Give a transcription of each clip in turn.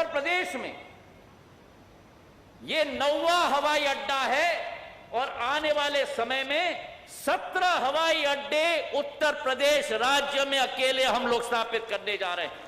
उत्तर प्रदेश में ये 9वां हवाई अड्डा है और आने वाले समय में 17 हवाई अड्डे उत्तर प्रदेश राज्य में अकेले हम लोग स्थापित करने जा रहे हैं।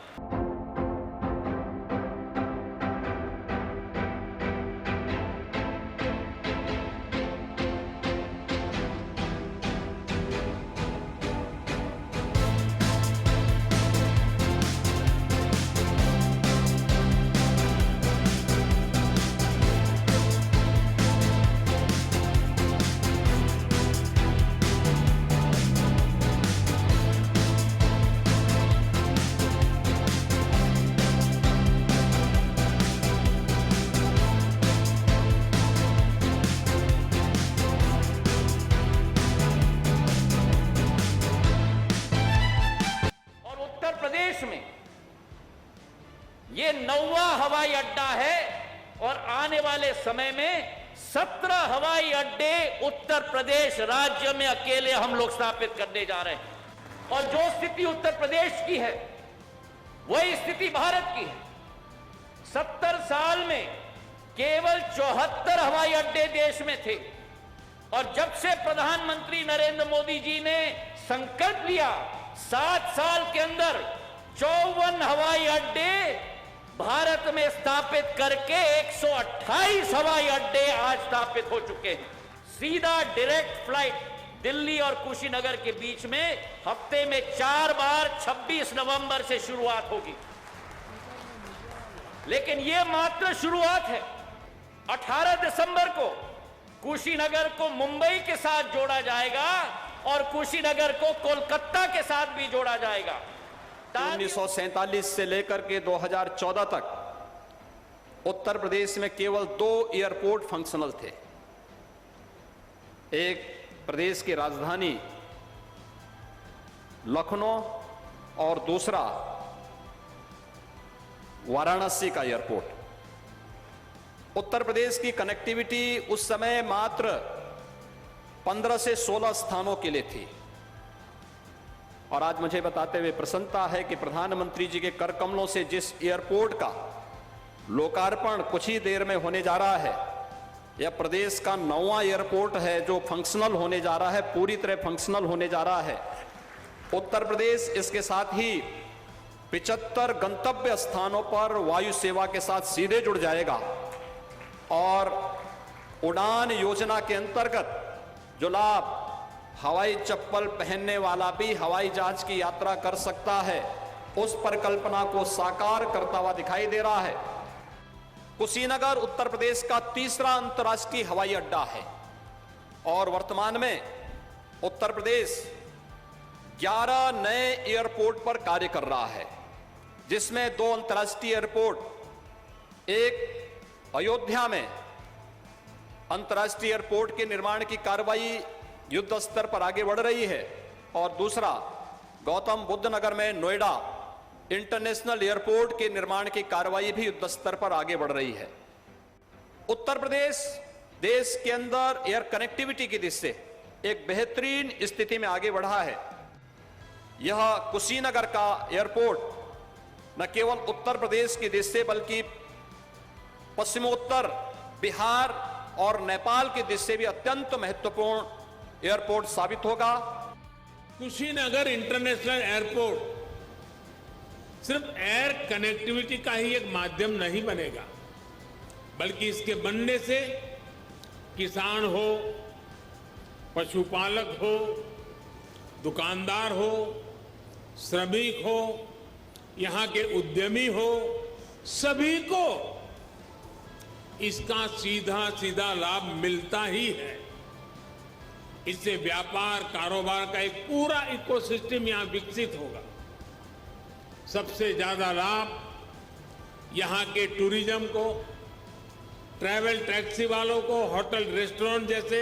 में ये 9वां हवाई अड्डा है और आने वाले समय में 17 हवाई अड्डे उत्तर प्रदेश राज्य में अकेले हम लोग स्थापित करने जा रहे हैं। और जो स्थिति उत्तर प्रदेश की है वही स्थिति भारत की है। 70 साल में केवल 74 हवाई अड्डे देश में थे और जब से प्रधानमंत्री नरेंद्र मोदी जी ने संकल्प लिया 7 साल के अंदर 54 हवाई अड्डे भारत में स्थापित करके 128 हवाई अड्डे आज स्थापित हो चुके हैं। सीधा डायरेक्ट फ्लाइट दिल्ली और कुशीनगर के बीच में हफ्ते में 4 बार 26 नवंबर से शुरुआत होगी। लेकिन यह मात्र शुरुआत है। 18 दिसंबर को कुशीनगर को मुंबई के साथ जोड़ा जाएगा और कुशीनगर को कोलकाता के साथ भी जोड़ा जाएगा। 1947 से लेकर के 2014 तक उत्तर प्रदेश में केवल 2 एयरपोर्ट फंक्शनल थे। एक प्रदेश की राजधानी लखनऊ और दूसरा वाराणसी का एयरपोर्ट। उत्तर प्रदेश की कनेक्टिविटी उस समय मात्र 15 से 16 स्थानों के लिए थी और आज मुझे बताते हुए प्रसन्नता है कि प्रधानमंत्री जी के कर कमलों से जिस एयरपोर्ट का लोकार्पण कुछ ही देर में होने जा रहा है, यह प्रदेश का 9वां एयरपोर्ट है जो फंक्शनल होने जा रहा है, पूरी तरह फंक्शनल होने जा रहा है। उत्तर प्रदेश इसके साथ ही 75 गंतव्य स्थानों पर वायु सेवा के साथ सीधे जुड़ जाएगा और उड़ान योजना के अंतर्गत जो लाभ हवाई चप्पल पहनने वाला भी हवाई जहाज की यात्रा कर सकता है, उस परिकल्पना को साकार करता हुआ दिखाई दे रहा है। कुशीनगर उत्तर प्रदेश का तीसरा अंतर्राष्ट्रीय हवाई अड्डा है और वर्तमान में उत्तर प्रदेश 11 नए एयरपोर्ट पर कार्य कर रहा है, जिसमें 2 अंतर्राष्ट्रीय एयरपोर्ट, एक अयोध्या में अंतर्राष्ट्रीय एयरपोर्ट के निर्माण की कार्रवाई युद्ध स्तर पर आगे बढ़ रही है और दूसरा गौतम बुद्ध नगर में नोएडा इंटरनेशनल एयरपोर्ट के निर्माण की कार्रवाई भी युद्ध स्तर पर आगे बढ़ रही है। उत्तर प्रदेश देश के अंदर एयर कनेक्टिविटी की दृष्टि से एक बेहतरीन स्थिति में आगे बढ़ा है। यह कुशीनगर का एयरपोर्ट न केवल उत्तर प्रदेश की दृष्टि से बल्कि पश्चिमोत्तर बिहार और नेपाल की दृष्टि से भी अत्यंत महत्वपूर्ण एयरपोर्ट साबित होगा। कुशीनगर इंटरनेशनल एयरपोर्ट सिर्फ एयर कनेक्टिविटी का ही एक माध्यम नहीं बनेगा, बल्कि इसके बनने से किसान हो, पशुपालक हो, दुकानदार हो, श्रमिक हो, यहाँ के उद्यमी हो, सभी को इसका सीधा सीधा लाभ मिलता ही है। इससे व्यापार कारोबार का एक पूरा इकोसिस्टम यहां विकसित होगा। सबसे ज्यादा लाभ यहां के टूरिज्म को, ट्रैवल टैक्सी वालों को, होटल रेस्टोरेंट जैसे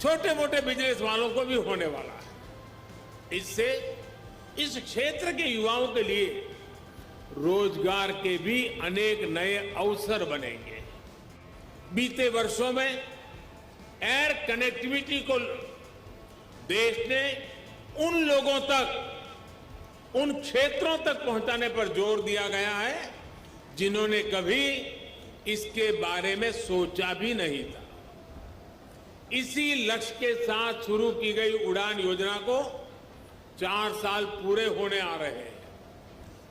छोटे मोटे बिजनेस वालों को भी होने वाला है। इससे इस क्षेत्र के युवाओं के लिए रोजगार के भी अनेक नए अवसर बनेंगे। बीते वर्षों में एयर कनेक्टिविटी को देश ने उन लोगों तक, उन क्षेत्रों तक पहुंचाने पर जोर दिया गया है जिन्होंने कभी इसके बारे में सोचा भी नहीं था। इसी लक्ष्य के साथ शुरू की गई उड़ान योजना को 4 साल पूरे होने आ रहे हैं।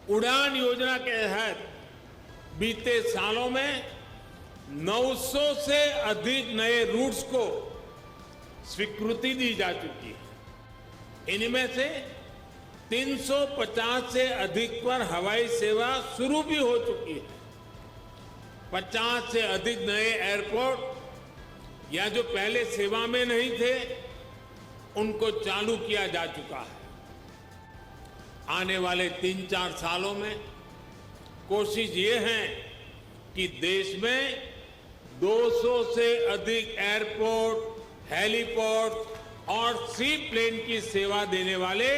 उड़ान योजना के तहत बीते सालों में 900 से अधिक नए रूट्स को स्वीकृति दी जा चुकी है। इनमें से 350 से अधिक पर हवाई सेवा शुरू भी हो चुकी है। 50 से अधिक नए एयरपोर्ट या जो पहले सेवा में नहीं थे उनको चालू किया जा चुका है। आने वाले 3-4 सालों में कोशिश ये है कि देश में 200 से अधिक एयरपोर्ट, हेलीपोर्ट और सी प्लेन की सेवा देने वाले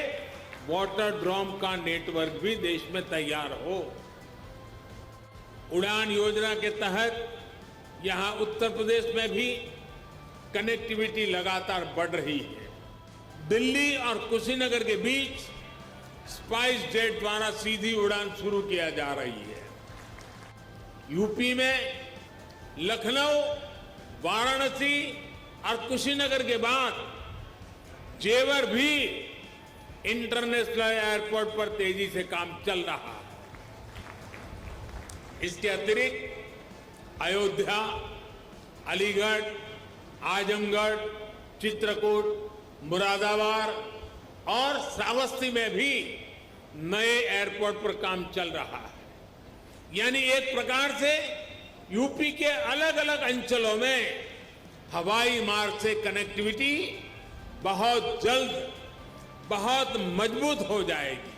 वाटर ड्रोम का नेटवर्क भी देश में तैयार हो। उड़ान योजना के तहत यहां उत्तर प्रदेश में भी कनेक्टिविटी लगातार बढ़ रही है। दिल्ली और कुशीनगर के बीच स्पाइस जेट द्वारा सीधी उड़ान शुरू किया जा रही है। यूपी में लखनऊ, वाराणसी और कुशीनगर के बाद जेवर भी इंटरनेशनल एयरपोर्ट पर तेजी से काम चल रहा है। इसके अतिरिक्त अयोध्या, अलीगढ़, आजमगढ़, चित्रकूट, मुरादाबाद और श्रावस्ती में भी नए एयरपोर्ट पर काम चल रहा है। यानी एक प्रकार से यूपी के अलग अलग अंचलों में हवाई मार्ग से कनेक्टिविटी बहुत जल्द बहुत मजबूत हो जाएगी।